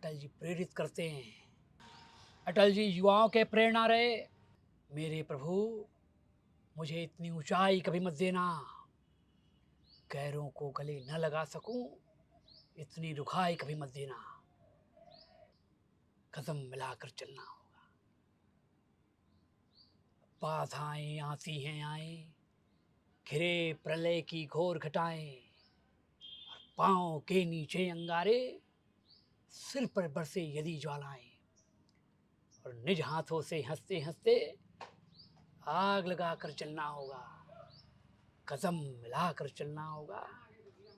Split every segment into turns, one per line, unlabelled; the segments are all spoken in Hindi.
अटल जी प्रेरित करते हैं। अटल जी युवाओं के प्रेरणा रहे। मेरे प्रभु, मुझे इतनी ऊंचाई कभी मत देना, गैरों को गले न लगा सकूं, इतनी रुखाई कभी मत देना, कदम मिलाकर चलना होगा। बाधाएं आती हैं आए, घिरे प्रलय की घोर घटाएं, पांव के नीचे अंगारे, सिर पर बरसे यदि ज्वालाएं, और निज हाथों से हंसते हंसते आग लगाकर चलना होगा, कदम मिलाकर चलना होगा,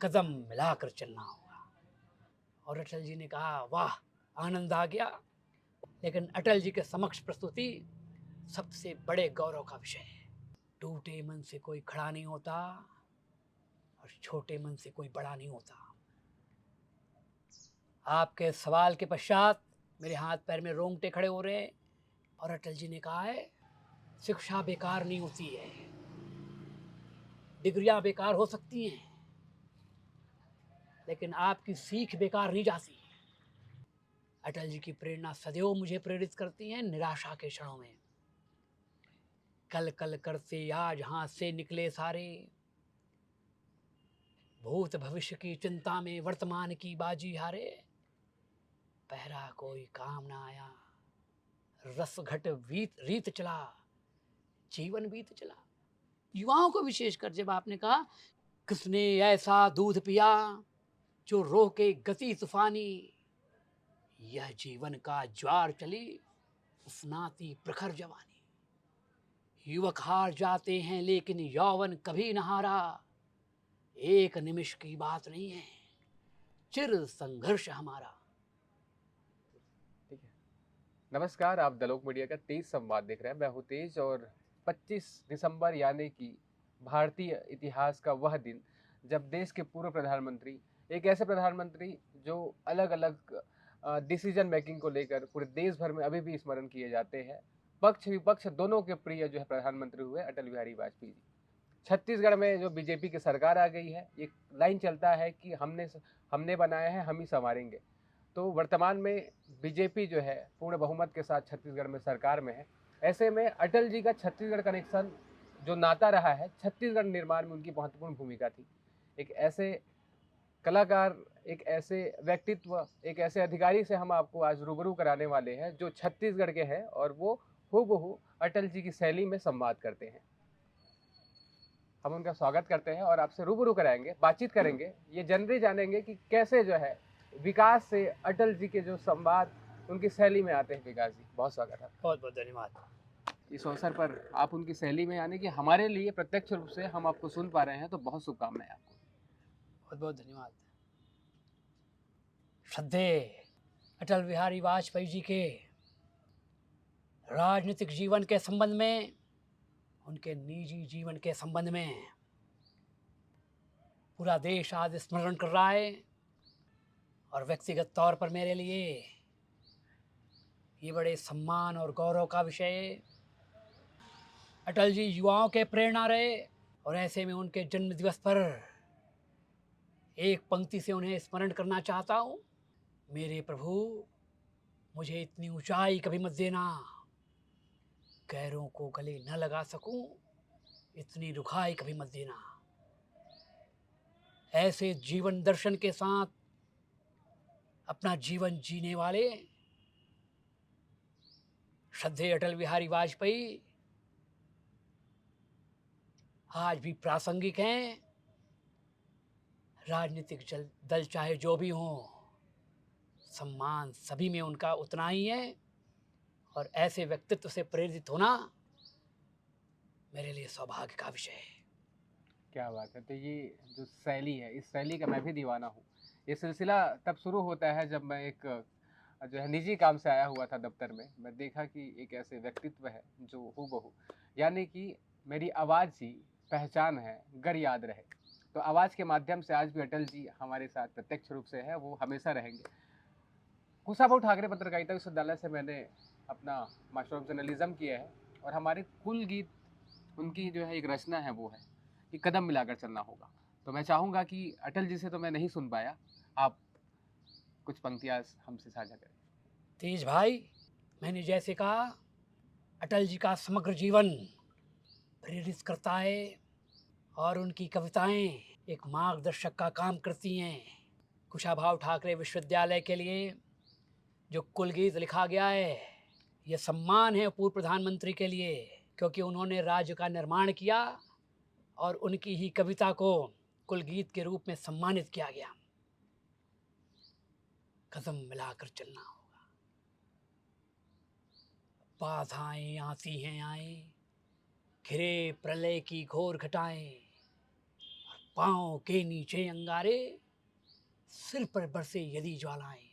कदम मिलाकर चलना होगा। और अटल जी ने कहा, वाह, आनंद आ गया। लेकिन अटल जी के समक्ष प्रस्तुति सबसे बड़े गौरव का विषय है। टूटे मन से कोई खड़ा नहीं होता और छोटे मन से कोई बड़ा नहीं होता। आपके सवाल के पश्चात मेरे हाथ पैर में रोंगटे खड़े हो रहे हैं। और अटल जी ने कहा है, शिक्षा बेकार नहीं होती है, डिग्रियां बेकार हो सकती हैं, लेकिन आपकी सीख बेकार नहीं जाती। अटल जी की प्रेरणा सदैव मुझे प्रेरित करती है निराशा के क्षणों में। कल कल करते आज हाथ से निकले सारे, भूत भविष्य की चिंता में वर्तमान की बाजी हारे, पहरा कोई काम ना आया, रस घट रीत चला, जीवन बीत चला। युवाओं को विशेषकर जब आपने कहा, किसने ऐसा दूध पिया जो रोके गति तूफानी, यह जीवन का ज्वार चली उफनाती प्रखर जवानी। युवक हार जाते हैं लेकिन यौवन कभी न हारा, एक निमिष की बात नहीं है, चिर संघर्ष हमारा।
ठीक है। नमस्कार, आप दलोक मीडिया का तेज संवाद देख रहे हैं। मैं हूं तेज और 25 दिसंबर यानी कि भारतीय इतिहास का वह दिन जब देश के पूर्व प्रधानमंत्री, एक ऐसे प्रधानमंत्री जो अलग अलग डिसीजन मेकिंग को लेकर पूरे देश भर में अभी भी स्मरण किए जाते हैं, पक्ष विपक्ष दोनों के प्रिय जो है प्रधानमंत्री हुए, अटल बिहारी वाजपेयी जी। छत्तीसगढ़ में जो बीजेपी की सरकार आ गई है, एक लाइन चलता है कि हमने बनाया है, हम ही संवारेंगे। तो वर्तमान में बीजेपी जो है पूर्ण बहुमत के साथ छत्तीसगढ़ में सरकार में है। ऐसे में अटल जी का छत्तीसगढ़ कनेक्शन जो नाता रहा है, छत्तीसगढ़ निर्माण में उनकी महत्वपूर्ण भूमिका थी। एक ऐसे कलाकार, एक ऐसे व्यक्तित्व, एक ऐसे अधिकारी से हम आपको आज रूबरू कराने वाले हैं जो छत्तीसगढ़ के हैं और वो हूबहू अटल जी की शैली में संवाद करते हैं। हम उनका स्वागत करते हैं और आपसे रूबरू कराएंगे, बातचीत करेंगे, ये जानते जानेंगे कि कैसे जो है विकास से अटल जी के जो संवाद उनकी शैली में आते हैं। विकास जी, बहुत स्वागत है।
बहुत बहुत धन्यवाद।
इस अवसर पर आप उनकी शैली में यानी कि हमारे लिए प्रत्यक्ष रूप से हम आपको सुन पा रहे हैं, तो बहुत शुभकामनाएं आपको।
बहुत बहुत धन्यवाद। श्रद्धेय अटल बिहारी वाजपेयी जी के राजनीतिक जीवन के संबंध में, उनके निजी जीवन के संबंध में पूरा देश आज स्मरण कर रहा है। और व्यक्तिगत तौर पर मेरे लिए ये बड़े सम्मान और गौरव का विषय है। अटल जी युवाओं के प्रेरणा रहे और ऐसे में उनके जन्म दिवस पर एक पंक्ति से उन्हें स्मरण करना चाहता हूँ। मेरे प्रभु, मुझे इतनी ऊंचाई कभी मत देना, गैरों को गले न लगा सकूं, इतनी रुखाई कभी मत देना। ऐसे जीवन दर्शन के साथ अपना जीवन जीने वाले श्रद्धेय अटल बिहारी वाजपेयी आज भी प्रासंगिक हैं। राजनीतिक दल चाहे जो भी हों, सम्मान सभी में उनका उतना ही है। और ऐसे व्यक्तित्व से प्रेरित होना मेरे लिए सौभाग्य का विषय है।
क्या बात है। तो ये जो शैली है, इस शैली का मैं भी दीवाना हूँ। ये सिलसिला तब शुरू होता है जब मैं एक जो है निजी काम से आया हुआ था दफ्तर में। मैं देखा कि एक ऐसे व्यक्तित्व है जो हूबहू यानी कि मेरी आवाज़ ही पहचान है, गर याद रहे। तो आवाज़ के माध्यम से आज भी अटल जी हमारे साथ प्रत्यक्ष रूप से है, वो हमेशा रहेंगे। कुशाभाऊ ठाकरे पत्रकारिता विश्वविद्यालय से मैंने अपना मास्टर ऑफ जर्नलिज्म किया है और हमारे कुल गीत, उनकी जो है एक रचना है, वो है कि कदम मिलाकर चलना होगा। तो मैं चाहूँगा कि अटल जी से तो मैं नहीं सुन पाया, आप कुछ पंक्तियाँ हमसे साझा करें।
तेज भाई, मैंने जैसे कहा, अटल जी का समग्र जीवन प्रेरित करता है और उनकी कविताएं एक मार्गदर्शक का काम करती हैं। कुशाभाऊ ठाकरे विश्वविद्यालय के लिए जो कुलगीत लिखा गया है, यह सम्मान है पूर्व प्रधानमंत्री के लिए, क्योंकि उन्होंने राज्य का निर्माण किया और उनकी ही कविता को कुलगीत के रूप में सम्मानित किया गया। कदम मिलाकर चलना होगा, बाधाएं आती हैं आए, घिरे प्रलय की घोर घटाएं, पांव के नीचे अंगारे, सिर पर बरसे यदि ज्वालाएं,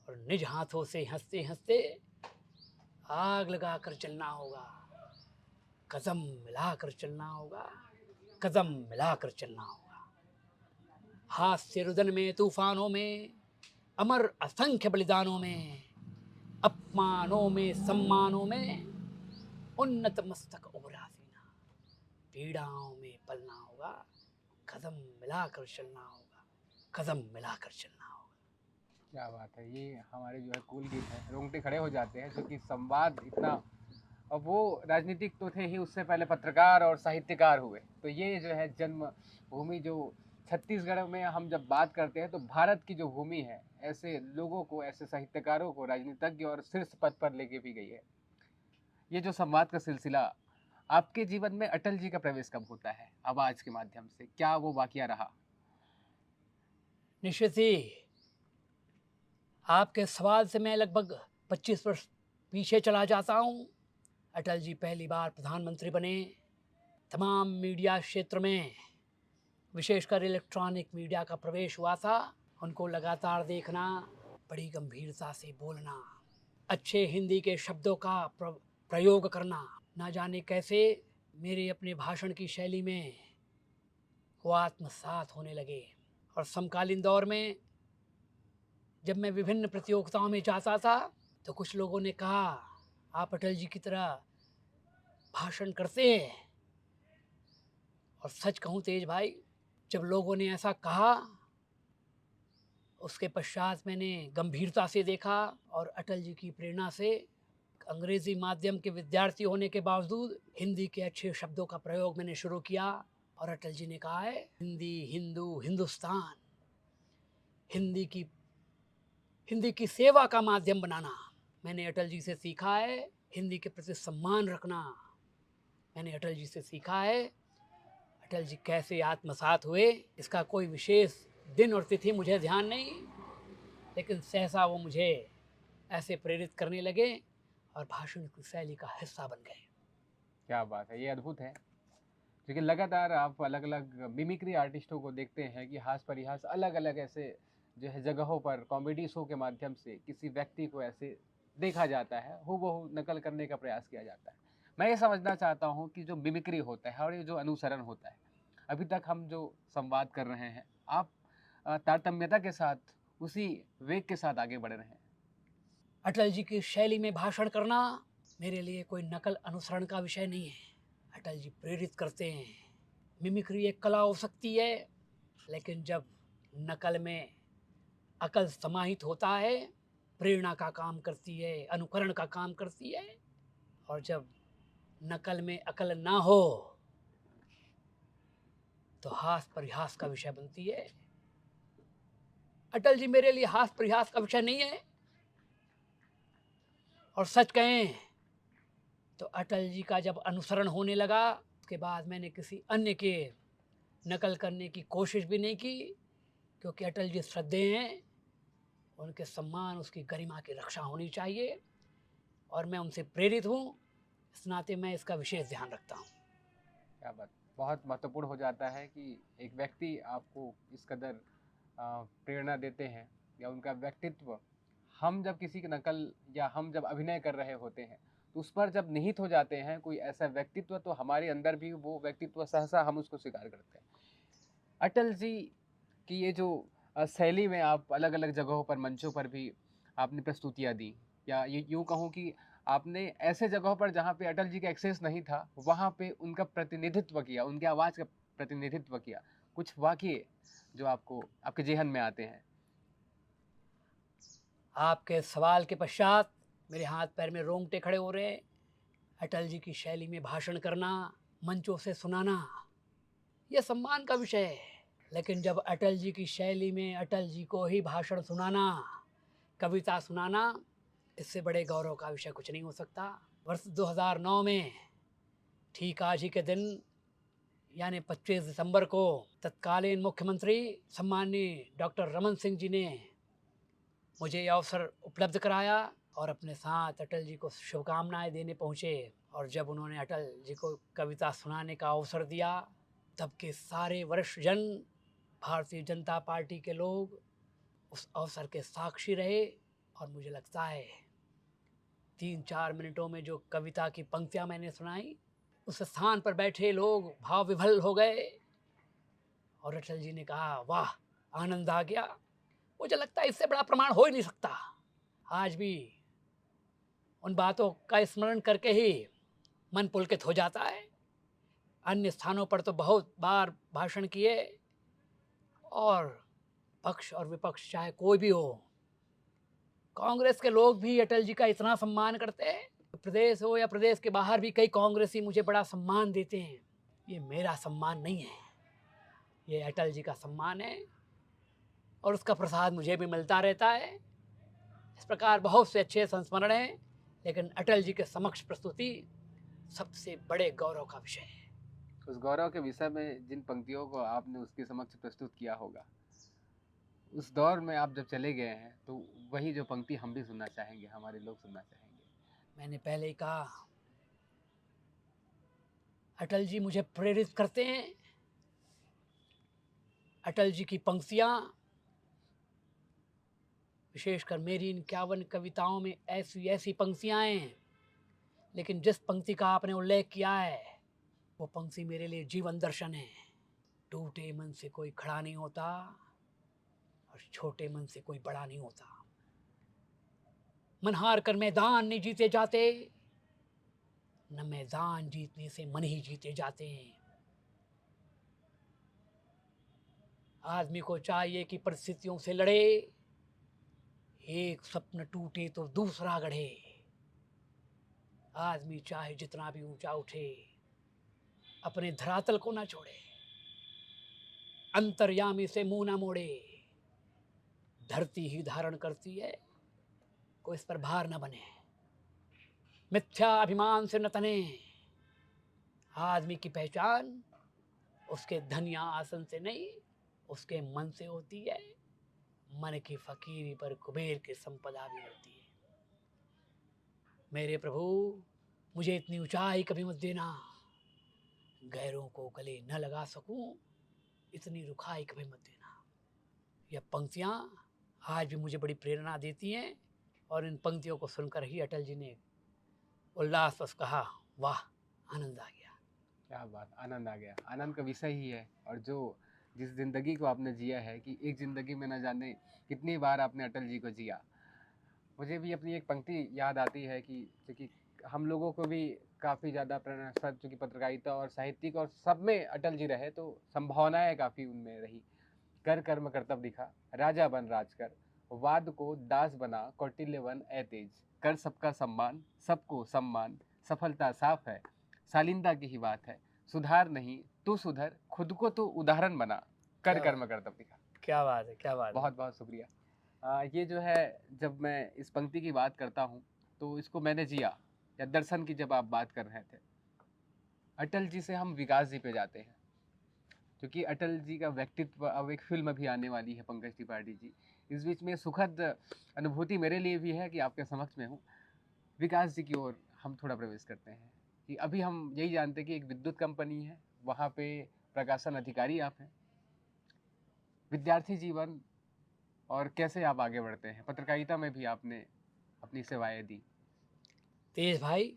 और निज हाथों से हंसते हंसते आग लगाकर चलना होगा। कदम मिलाकर चलना होगा, कदम मिलाकर चलना होगा। हास्य रुदन में, तूफानों में, अमर असंख्य बलिदानों में, अपमानों में, सम्मानों में, उन्नत मस्तक उबरासीना, पीड़ाओं में पलना होगा। कदम मिलाकर चलना होगा, कदम मिलाकर चलना होगा।
क्या बात है, ये हमारे जो है कूल गीत है, रोंगटे खड़े हो जाते हैं, क्योंकि संवाद इतना। अब वो राजनीतिक तो थे ही, उससे पहले पत्रकार और साहित्यकार हुए। तो ये जो है जन्म भूमि, जो छत्तीसगढ़ में हम जब बात करते हैं तो भारत की जो भूमि है, ऐसे लोगों को, ऐसे साहित्यकारों को, राजनीतिज्ञ और शीर्ष पद पर लेके भी गई है। ये जो संवाद का सिलसिला, आपके जीवन में अटल जी का प्रवेश कब होता है? आवाज के माध्यम से क्या वो वाकया रहा?
निश्चित ही आपके सवाल से मैं लगभग 25 वर्ष पीछे चला जाता हूँ। अटल जी पहली बार प्रधानमंत्री बने। तमाम मीडिया क्षेत्र में, विशेषकर इलेक्ट्रॉनिक मीडिया का प्रवेश हुआ था। उनको लगातार देखना, बड़ी गंभीरता से बोलना, अच्छे हिंदी के शब्दों का प्रयोग करना, ना जाने कैसे मेरे अपने भाषण की शैली में वो आत्मसात होने लगे। और समकालीन दौर में जब मैं विभिन्न प्रतियोगिताओं में जाता था तो कुछ लोगों ने कहा, आप अटल जी की तरह भाषण करते हैं। और सच कहूँ तेज भाई, जब लोगों ने ऐसा कहा, उसके पश्चात मैंने गंभीरता से देखा और अटल जी की प्रेरणा से अंग्रेज़ी माध्यम के विद्यार्थी होने के बावजूद हिंदी के अच्छे शब्दों का प्रयोग मैंने शुरू किया। और अटल जी ने कहा है, हिंदी, हिंदू, हिंदुस्तान, हिंदी की सेवा का माध्यम बनाना। मैंने अटल जी से सीखा है हिंदी के प्रति सम्मान रखना। मैंने अटल जी से सीखा है। अटल जी कैसे आत्मसात हुए, इसका कोई विशेष दिन और तिथि मुझे ध्यान नहीं, लेकिन सहसा वो मुझे ऐसे प्रेरित करने लगे और भाषण की शैली का हिस्सा बन गए।
क्या बात है, ये अद्भुत है। क्योंकि लगातार आप अलग अलग मिमिक्री आर्टिस्टों को देखते हैं कि हास परिहास अलग अलग ऐसे जो है जगहों पर कॉमेडी शो के माध्यम से किसी व्यक्ति को ऐसे देखा जाता है, हूबहू नकल करने का प्रयास किया जाता है। मैं ये समझना चाहता हूँ कि जो मिमिक्री होता है और ये जो अनुसरण होता है, अभी तक हम जो संवाद कर रहे हैं, आप तारतम्यता के साथ, उसी वेग के साथ आगे बढ़ रहे हैं।
अटल जी की शैली में भाषण करना मेरे लिए कोई नकल अनुसरण का विषय नहीं है। अटल जी प्रेरित करते हैं। मिमिक्री एक कला हो सकती है, लेकिन जब नकल में अकल समाहित होता है, प्रेरणा का काम करती है, अनुकरण का काम करती है। और जब नकल में अकल ना हो तो हास परिहास का विषय बनती है। अटल जी मेरे लिए हास परिहास का विषय नहीं है। और सच कहें तो अटल जी का जब अनुसरण होने लगा, उसके बाद मैंने किसी अन्य के नकल करने की कोशिश भी नहीं की, क्योंकि अटल जी श्रद्धेय हैं, उनके सम्मान, उसकी गरिमा की रक्षा होनी चाहिए और मैं उनसे प्रेरित हूँ। इस नाते मैं इसका विशेष ध्यान रखता हूँ।
क्या बात, बहुत महत्वपूर्ण हो जाता है कि एक व्यक्ति आपको इस कदर प्रेरणा देते हैं, या उनका व्यक्तित्व, हम जब किसी की नकल या हम जब अभिनय कर रहे होते हैं तो उस पर जब निहित हो जाते हैं कोई ऐसा व्यक्तित्व, तो हमारे अंदर भी वो व्यक्तित्व सहसा हम उसको स्वीकार करते हैं। अटल जी की ये जो शैली में आप अलग अलग जगहों पर, मंचों पर भी आपने प्रस्तुतियाँ दी, या ये यूँ कहूँ कि आपने ऐसे जगहों पर जहाँ पे अटल जी का एक्सेस नहीं था, वहाँ पे उनका प्रतिनिधित्व किया, उनकी आवाज़ का प्रतिनिधित्व किया। कुछ वाक़ये जो आपको आपके ज़हन में आते हैं?
आपके सवाल के पश्चात मेरे हाथ पैर में रोंगटे खड़े हो रहे हैं। अटल जी की शैली में भाषण करना, मंचों से सुनाना, यह सम्मान का विषय है। लेकिन जब अटल जी की शैली में अटल जी को ही भाषण सुनाना, कविता सुनाना, इससे बड़े गौरव का विषय कुछ नहीं हो सकता। वर्ष 2009 में ठीक आज ही के दिन यानी 25 दिसंबर को तत्कालीन मुख्यमंत्री सम्माननीय डॉक्टर रमन सिंह जी ने मुझे यह अवसर उपलब्ध कराया और अपने साथ अटल जी को शुभकामनाएं देने पहुँचे। और जब उन्होंने अटल जी को कविता सुनाने का अवसर दिया, तब के सारे वरिष्ठ जन, भारतीय जनता पार्टी के लोग उस अवसर के साक्षी रहे। और मुझे लगता है 3-4 मिनटों में जो कविता की पंक्तियां मैंने सुनाई, उस स्थान पर बैठे लोग भाव विभल हो गए और अटल जी ने कहा, वाह, आनंद आ गया। मुझे लगता है इससे बड़ा प्रमाण हो ही नहीं सकता। आज भी उन बातों का स्मरण करके ही मन पुलकित हो जाता है। अन्य स्थानों पर तो बहुत बार भाषण किए और पक्ष और विपक्ष चाहे कोई भी हो, कांग्रेस के लोग भी अटल जी का इतना सम्मान करते हैं। प्रदेश हो या प्रदेश के बाहर भी कई कांग्रेसी मुझे बड़ा सम्मान देते हैं। ये मेरा सम्मान नहीं है, ये अटल जी का सम्मान है और उसका प्रसाद मुझे भी मिलता रहता है। इस प्रकार बहुत से अच्छे संस्मरण हैं, लेकिन अटल जी के समक्ष प्रस्तुति सबसे बड़े गौरव का विषय है।
उस गौरव के विषय में जिन पंक्तियों को आपने उसके समक्ष प्रस्तुत किया होगा, उस दौर में आप जब चले गए हैं, तो वही जो पंक्ति हम भी सुनना चाहेंगे, हमारे लोग सुनना चाहेंगे।
मैंने पहले ही कहा, अटल जी मुझे प्रेरित करते हैं। अटल जी की पंक्तियाँ, विशेषकर मेरी इन 51 कविताओं में ऐसी ऐसी पंक्तियाँ हैं, लेकिन जिस पंक्ति का आपने उल्लेख किया है, वो पंक्ति मेरे लिए जीवन दर्शन है। टूटे मन से कोई खड़ा नहीं होता और छोटे मन से कोई बड़ा नहीं होता। मन हार कर मैदान नहीं जीते जाते, न मैदान जीतने से मन ही जीते जाते हैं। आदमी को चाहिए कि परिस्थितियों से लड़े, एक स्वप्न टूटे तो दूसरा गढ़े। आदमी चाहे जितना भी ऊंचा उठे, अपने धरातल को ना छोड़े, अंतर्यामी से मुंह ना मोड़े। धरती ही धारण करती है, कोई इस पर भार न बने। मिथ्या अभिमान से न तने। आदमी की पहचान उसके धन या आसन से नहीं, उसके मन से होती है। मन की फकीरी पर कुबेर की संपदा भी होती है। मेरे प्रभु, मुझे इतनी ऊंचाई कभी मत देना, गैरों को गले न लगा सकूं, इतनी रुखाई कभी मत देना। यह पंक्तियां आज भी मुझे बड़ी प्रेरणा देती हैं और इन पंक्तियों को सुनकर ही अटल जी ने उल्लासवश कहा, वाह, आनंद आ गया।
क्या बात, आनंद आ गया। आनंद का विषय ही है। और जो जिस जिंदगी को आपने जिया है, कि एक जिंदगी में न जाने कितनी बार आपने अटल जी को जिया। मुझे भी अपनी एक पंक्ति याद आती है कि क्योंकि हम लोगों को भी काफ़ी ज़्यादा प्रेरणास्पद, चूँकि पत्रकारिता और साहित्यिक और सब में अटल जी रहे, तो संभावनाएं काफ़ी उनमें रही। कर कर्म कर्तव्य दिखा, राजा बन राज कर, वाद को दास बना, कौटिल्य वन ए तेज, कर सबका सम्मान, सबको सम्मान, सफलता साफ है, शालीनता की ही बात है, सुधार नहीं तू सुधर, खुद को तो उदाहरण बना, कर कर्म कर्तव्य दिखा।
क्या बात है, क्या बात है।
बहुत बहुत शुक्रिया। ये जो है, जब मैं इस पंक्ति की बात करता हूँ, तो इसको मैंने जिया। या दर्शन की जब आप बात कर रहे थे, अटल जी से हम विकास जी पे जाते हैं, क्योंकि अटल जी का व्यक्तित्व, अब एक फिल्म अभी आने वाली है पंकज त्रिपाठी जी। इस बीच में सुखद अनुभूति मेरे लिए भी है कि आपके समक्ष में हूँ। विकास जी की ओर हम थोड़ा प्रवेश करते हैं कि अभी हम यही जानते हैं कि एक विद्युत कंपनी है, वहाँ पे प्रकाशन अधिकारी आप हैं। विद्यार्थी जीवन और कैसे आप आगे बढ़ते हैं, पत्रकारिता में भी आपने अपनी सेवाएं दी।
तेज भाई,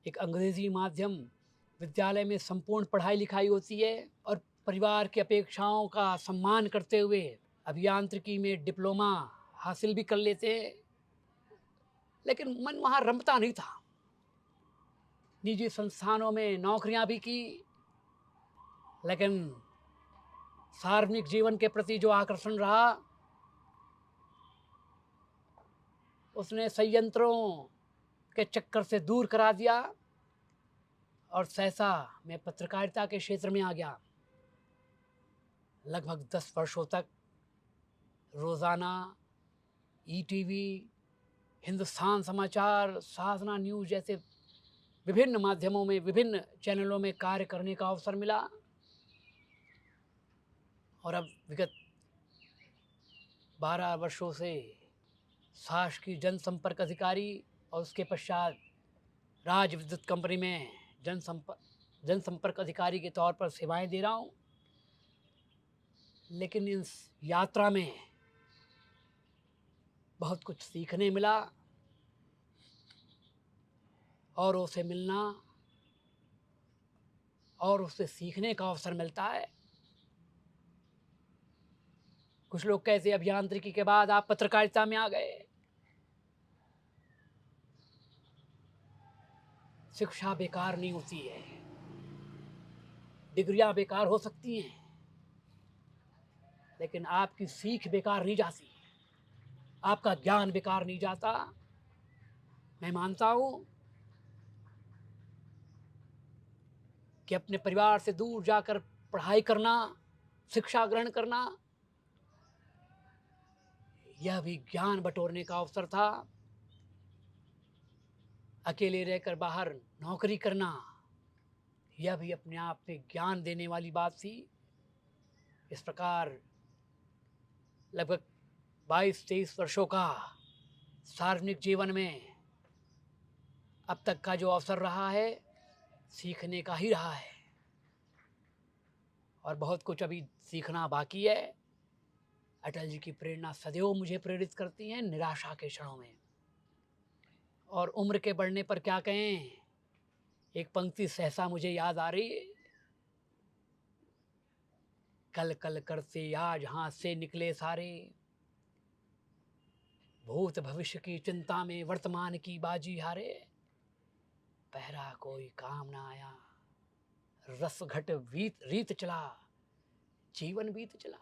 एक अंग्रेजी माध्यम विद्यालय में संपूर्ण पढ़ाई लिखाई होती है और परिवार की अपेक्षाओं का सम्मान करते हुए अभियांत्रिकी में डिप्लोमा हासिल भी कर लेते हैं, लेकिन मन वहाँ रमता नहीं था। निजी संस्थानों में नौकरियां भी की, लेकिन सार्वजनिक जीवन के प्रति जो आकर्षण रहा, उसने संयंत्रों के चक्कर से दूर करा दिया और सहसा मैं पत्रकारिता के क्षेत्र में आ गया। लगभग 10 वर्षों तक रोज़ाना ईटीवी, हिंदुस्तान समाचार, साधना न्यूज़ जैसे विभिन्न माध्यमों में, विभिन्न चैनलों में कार्य करने का अवसर मिला। और अब विगत 12 वर्षों से शासकीय जनसंपर्क अधिकारी और उसके पश्चात राज्य विद्युत कंपनी में जनसंपर्क अधिकारी के तौर पर सेवाएं दे रहा हूँ। लेकिन इस यात्रा में बहुत कुछ सीखने मिला, औरों से मिलना और उससे सीखने का अवसर मिलता है। कुछ लोग कहते अभियांत्रिकी के बाद आप पत्रकारिता में आ गए। शिक्षा बेकार नहीं होती है, डिग्रियां बेकार हो सकती हैं, लेकिन आपकी सीख बेकार नहीं जाती, आपका ज्ञान बेकार नहीं जाता। मैं मानता हूं कि अपने परिवार से दूर जाकर पढ़ाई करना, शिक्षा ग्रहण करना, यह भी ज्ञान बटोरने का अवसर था। अकेले रहकर बाहर नौकरी करना, यह भी अपने आप में ज्ञान देने वाली बात थी। इस प्रकार लगभग 22-23 वर्षों का सार्वजनिक जीवन में अब तक का जो अवसर रहा है, सीखने का ही रहा है और बहुत कुछ अभी सीखना बाकी है। अटल जी की प्रेरणा सदैव मुझे प्रेरित करती है निराशा के क्षणों में। और उम्र के बढ़ने पर क्या कहें, एक पंक्ति सहसा मुझे याद आ रही है। कल कल करते आज हाथ से निकले सारे, भूत भविष्य की चिंता में वर्तमान की बाजी हारे। पहरा कोई काम ना आया, रस घट रीत चला, जीवन बीत चला।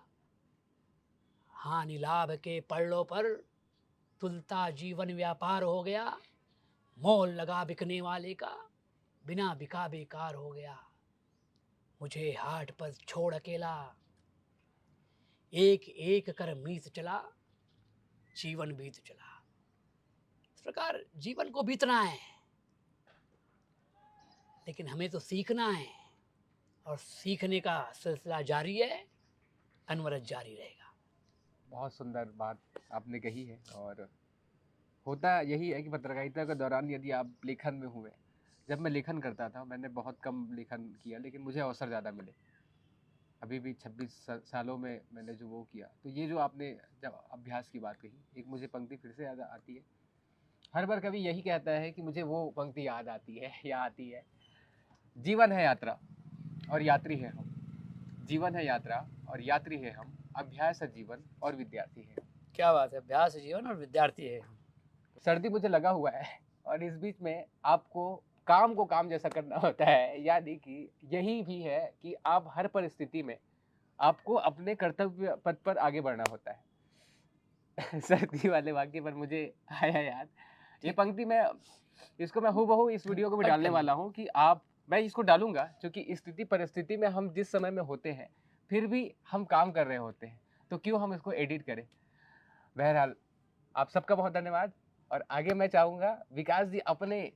हानि लाभ के पड़लों पर तुलता जीवन व्यापार हो गया। मोल लगा बिकने वाले का, बिना बिका बेकार हो गया। मुझे हाट पर छोड़ अकेला, एक एक कर मीत चला, जीवन बीत चला। इस प्रकार जीवन को बीतना है, लेकिन हमें तो सीखना है और सीखने का सिलसिला जारी है, अनवरत जारी रहेगा।
बहुत सुंदर बात आपने कही है। और होता यही है कि पत्रकारिता के दौरान यदि आप लेखन में हुए, जब मैं लेखन करता था, मैंने बहुत कम लेखन किया, लेकिन मुझे अवसर ज़्यादा मिले। अभी भी 26 सालों में मैंने जो वो किया, तो ये जो आपने जब अभ्यास की बात कही, एक मुझे पंक्ति फिर से याद आती है। हर बार कभी यही कहता है कि मुझे वो पंक्ति याद आती है या आती है, जीवन है यात्रा और यात्री है हम। जीवन है यात्रा और यात्री है हम, अभ्यास है जीवन और विद्यार्थी है।
क्या बात है, अभ्यास है जीवन और विद्यार्थी है हम।
सर्दी मुझे लगा हुआ है और इस बीच में आपको काम को काम जैसा करना होता है, यानी कि यही भी है कि आप हर परिस्थिति में आपको अपने कर्तव्य पथ पर आगे बढ़ना होता है। सर्दी वाले वाक्य पर मुझे आया याद ये पंक्ति। मैं इसको मैं हूबहू इस वीडियो को भी डालने वाला हूँ कि मैं इसको डालूंगा, क्योंकि स्थिति परिस्थिति में हम जिस समय में होते हैं फिर भी हम काम कर रहे होते हैं, तो क्यों हम इसको एडिट करें। बहरहाल आप सबका बहुत धन्यवाद। और आगे मैं चाहूँगा विकास जी अपने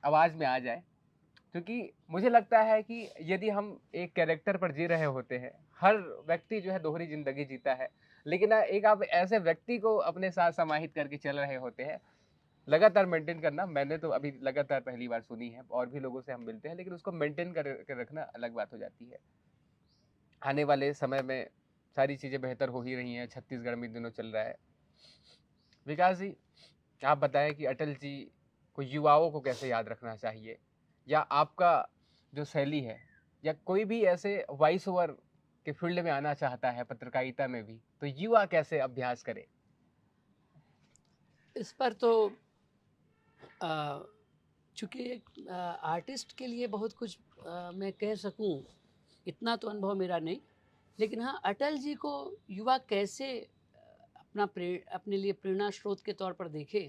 आवाज़ में आ जाए, क्योंकि मुझे लगता है कि यदि हम एक कैरेक्टर पर जी रहे होते हैं, हर व्यक्ति जो है दोहरी जिंदगी जीता है, लेकिन एक आप ऐसे व्यक्ति को अपने साथ समाहित करके चल रहे होते हैं, लगातार मेंटेन करना। मैंने तो अभी लगातार पहली बार सुनी है, और भी लोगों से हम मिलते हैं, लेकिन उसको मेंटेन कर रखना अलग बात हो जाती है। आने वाले समय में सारी चीज़ें बेहतर हो ही रही हैं। छत्तीसगढ़ में दिनों चल रहा है। विकास जी, आप बताएं कि अटल जी को युवाओं को कैसे याद रखना चाहिए, या आपका जो शैली है, या कोई भी ऐसे वॉइस ओवर के फील्ड में आना चाहता है पत्रकारिता में भी, तो युवा कैसे अभ्यास करे।
इस पर तो चूँकि एक आर्टिस्ट के लिए बहुत कुछ मैं कह सकूं, इतना तो अनुभव मेरा नहीं, लेकिन हाँ, अटल जी को युवा कैसे अपने लिए प्रेरणा स्रोत के तौर पर देखे,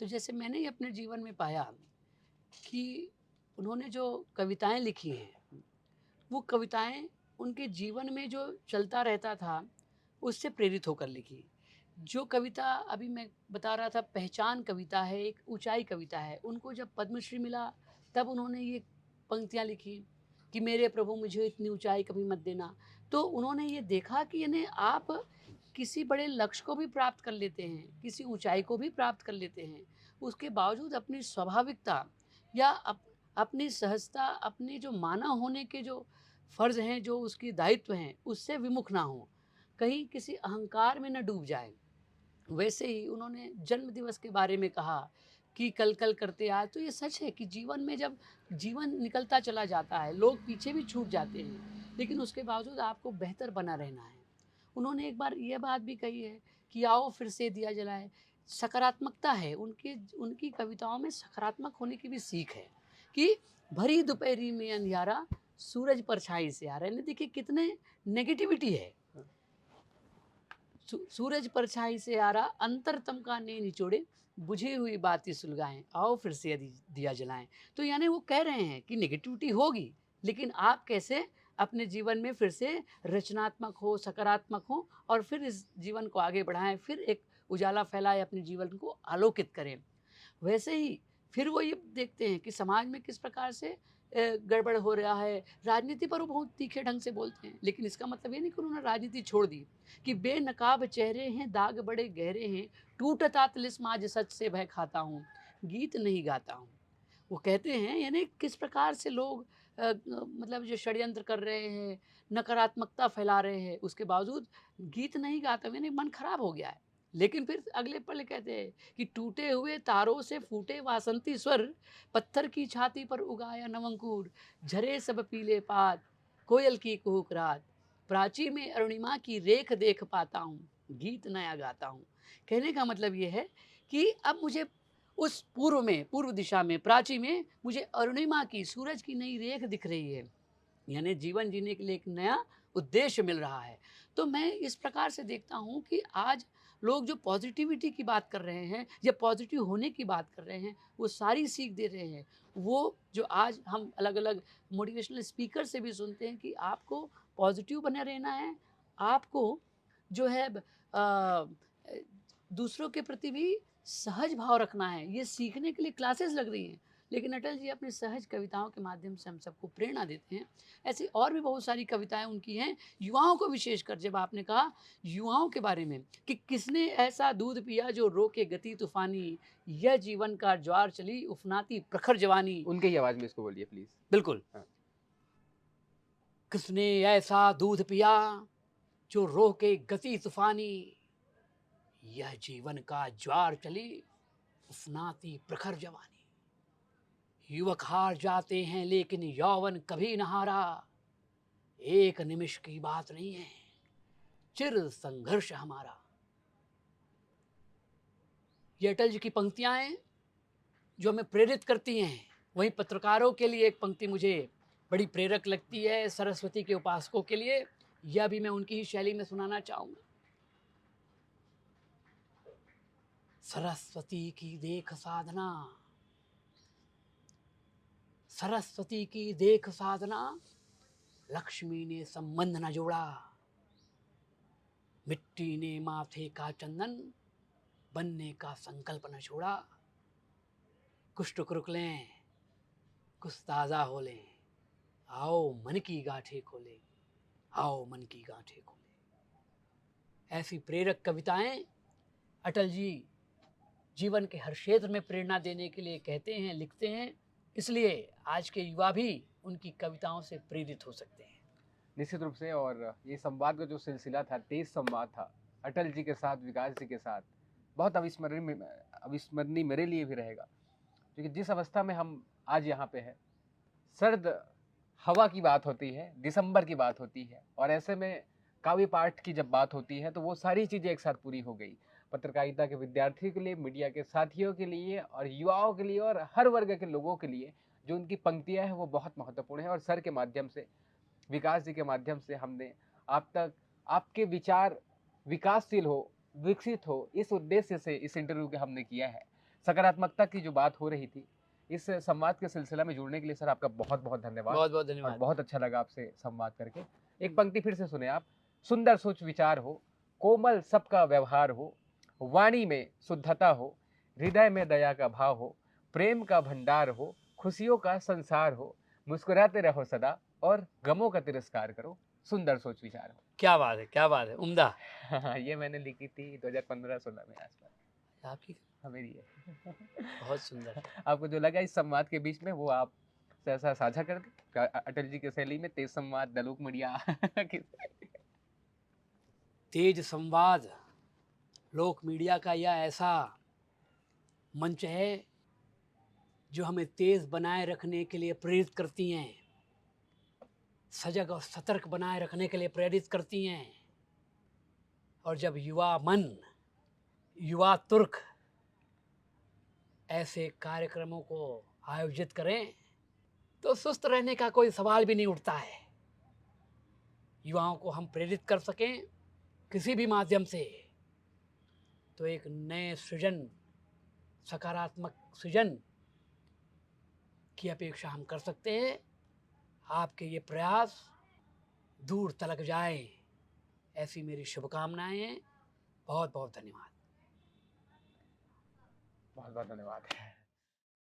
तो जैसे मैंने ही अपने जीवन में पाया कि उन्होंने जो कविताएं लिखी हैं, वो कविताएं उनके जीवन में जो चलता रहता था, उससे प्रेरित होकर लिखी। जो कविता अभी मैं बता रहा था, पहचान कविता है, एक ऊंचाई कविता है। उनको जब पद्मश्री मिला, तब उन्होंने ये पंक्तियाँ लिखी कि मेरे प्रभु मुझे इतनी ऊंचाई कभी मत देना। तो उन्होंने ये देखा कि यानी आप किसी बड़े लक्ष्य को भी प्राप्त कर लेते हैं, किसी ऊंचाई को भी प्राप्त कर लेते हैं, उसके बावजूद अपनी स्वाभाविकता या अपनी सहजता, अपनी जो मानव होने के जो फ़र्ज़ हैं, जो उसकी दायित्व हैं, उससे विमुख ना हों, कहीं किसी अहंकार में न डूब जाएँ। वैसे ही उन्होंने जन्म दिवस के बारे में कहा कि कल कल करते आज। तो ये सच है कि जीवन में जब जीवन निकलता चला जाता है, लोग पीछे भी छूट जाते हैं, लेकिन उसके बावजूद आपको बेहतर बना रहना है। उन्होंने एक बार ये बात भी कही है कि आओ फिर से दिया जलाए। सकारात्मकता है उनकी उनकी कविताओं में, सकारात्मक होने की भी सीख है कि भरी दोपहरी में अंधियारा सूरज परछाई से आ रहा है। देखिए कितने नेगेटिविटी है। सूरज परछाई से आ रहा, अंतरतम का ने निचोड़े, बुझी हुई बातें सुलगाएं, आओ फिर से यदि दिया जलाएं। तो यानी वो कह रहे हैं कि नेगेटिविटी होगी, लेकिन आप कैसे अपने जीवन में फिर से रचनात्मक हो, सकारात्मक हो और फिर इस जीवन को आगे बढ़ाएं, फिर एक उजाला फैलाएं, अपने जीवन को आलोकित करें। वैसे ही फिर वो ये देखते हैं कि समाज में किस प्रकार से गड़बड़ हो रहा है। राजनीति पर वो बहुत तीखे ढंग से बोलते हैं, लेकिन इसका मतलब ये नहीं कि उन्होंने राजनीति छोड़ दी। कि बेनकाब चेहरे हैं, दाग बड़े गहरे हैं, टूटता तिलिस्म आज सच से भय खाता हूँ, गीत नहीं गाता हूँ। वो कहते हैं यानी किस प्रकार से लोग मतलब जो षड्यंत्र कर रहे हैं, नकारात्मकता फैला रहे हैं, उसके बावजूद गीत नहीं गाता हूँ, यानी मन खराब हो गया है। लेकिन फिर अगले पल कहते हैं कि टूटे हुए तारों से फूटे वासंती स्वर, पत्थर की छाती पर उगाया नवंकुर, झरे सब पीले पात, कोयल की कुहुक रात, प्राची में अरुणिमा की रेख देख पाता हूँ, गीत नया गाता हूँ। कहने का मतलब ये है कि अब मुझे उस पूर्व में, पूर्व दिशा में, प्राची में मुझे अरुणिमा की, सूरज की नई रेख दिख रही है। यानी जीवन जीने के लिए एक नया उद्देश्य मिल रहा है। तो मैं इस प्रकार से देखता हूँ कि आज लोग जो पॉजिटिविटी की बात कर रहे हैं या पॉजिटिव होने की बात कर रहे हैं, वो सारी सीख दे रहे हैं। वो जो आज हम अलग अलग मोटिवेशनल स्पीकर से भी सुनते हैं कि आपको पॉजिटिव बने रहना है, आपको जो है दूसरों के प्रति भी सहज भाव रखना है। ये सीखने के लिए क्लासेस लग रही हैं, लेकिन अटल जी अपनी सहज कविताओं के माध्यम से हम सबको प्रेरणा देते हैं। ऐसी और भी बहुत सारी कविताएं उनकी हैं, युवाओं को विशेषकर। जब आपने कहा युवाओं के बारे में कि किसने ऐसा दूध पिया जो रोके गति तूफानी, यह जीवन का ज्वार चली उफनाती प्रखर जवानी।
उनके ही आवाज में इसको बोलिए प्लीज।
बिल्कुल।
हाँ।
किसने ऐसा दूध पिया जो रोके गति तूफानी, यह जीवन का ज्वार चली उफनाती प्रखर जवानी। युवक हार जाते हैं लेकिन यौवन कभी न हारा, एक निमिष की बात नहीं है, चिर संघर्ष हमारा। ये अटल जी की पंक्तियां हैं जो हमें प्रेरित करती हैं। वहीं पत्रकारों के लिए एक पंक्ति मुझे बड़ी प्रेरक लगती है, सरस्वती के उपासकों के लिए। यह भी मैं उनकी ही शैली में सुनाना चाहूंगा। सरस्वती की देख साधना, सरस्वती की देख साधना, लक्ष्मी ने संबंध न जोड़ा, मिट्टी ने माथे का चंदन, बनने का संकल्प न छोड़ा। कुछ टुक लें, कुछ ताज़ा हो लें, आओ मन की गांठें खोलें, आओ मन की गांठें खोलें। ऐसी प्रेरक कविताएं अटल जी जीवन के हर क्षेत्र में प्रेरणा देने के लिए कहते हैं, लिखते हैं। इसलिए आज के युवा भी उनकी कविताओं से प्रेरित हो सकते हैं।
निश्चित रूप से। और ये संवाद का जो सिलसिला था, तेज संवाद था अटल जी के साथ, विकास जी के साथ, बहुत अविस्मरणीय मेरे लिए भी रहेगा। क्योंकि जिस अवस्था में हम आज यहाँ पे हैं, सर्द हवा की बात होती है, दिसंबर की बात होती है, और ऐसे में काव्य पाठ की जब बात होती है तो वो सारी चीज़ें एक साथ पूरी हो गई। पत्रकारिता के विद्यार्थियों के लिए, मीडिया के साथियों के लिए, और युवाओं के लिए, और हर वर्ग के लोगों के लिए जो उनकी पंक्तियाँ हैं वो बहुत महत्वपूर्ण है। और सर के माध्यम से, विकास जी के माध्यम से हमने आप तक आपके विचार विकासशील हो, विकसित हो, इस उद्देश्य से इस इंटरव्यू के हमने किया है। सकारात्मकता की जो बात हो रही थी, इस संवाद के सिलसिला में जुड़ने के लिए सर आपका बहुत बहुत धन्यवाद।
बहुत बहुत
और
धन्यवाद।
बहुत अच्छा लगा आपसे संवाद करके। एक पंक्ति फिर से सुने आप। सुंदर सोच विचार हो, कोमल सबका व्यवहार हो, वाणी में शुद्धता हो, हृदय में दया का भाव हो, प्रेम का भंडार हो, खुशियों का संसार हो, मुस्कुराते रहो सदा और गमों का तिरस्कार करो, सुंदर सोच विचार हो।
क्या बात है, क्या बात है, उम्दा।
ये मैंने लिखी थी 2015-16 में आसपास।
आपकी
हाँ, मेरी है।
बहुत सुंदर।
आपको जो लगा इस संवाद के बीच में वो आप ऐसा साझा कर दें अटल जी की शैली में, तेज संवाद दलूक मीडिया
तेज संवाद लोक मीडिया का यह ऐसा मंच है जो हमें तेज बनाए रखने के लिए प्रेरित करती हैं, सजग और सतर्क बनाए रखने के लिए प्रेरित करती हैं। और जब युवा मन, युवा तुर्क ऐसे कार्यक्रमों को आयोजित करें तो सुस्त रहने का कोई सवाल भी नहीं उठता है। युवाओं को हम प्रेरित कर सकें किसी भी माध्यम से तो एक नए सृजन, सकारात्मक सृजन की अपेक्षा हम कर सकते हैं। आपके ये प्रयास दूर तलक जाए, ऐसी मेरी शुभकामनाएं हैं। बहुत बहुत धन्यवाद।
बहुत बहुत धन्यवाद।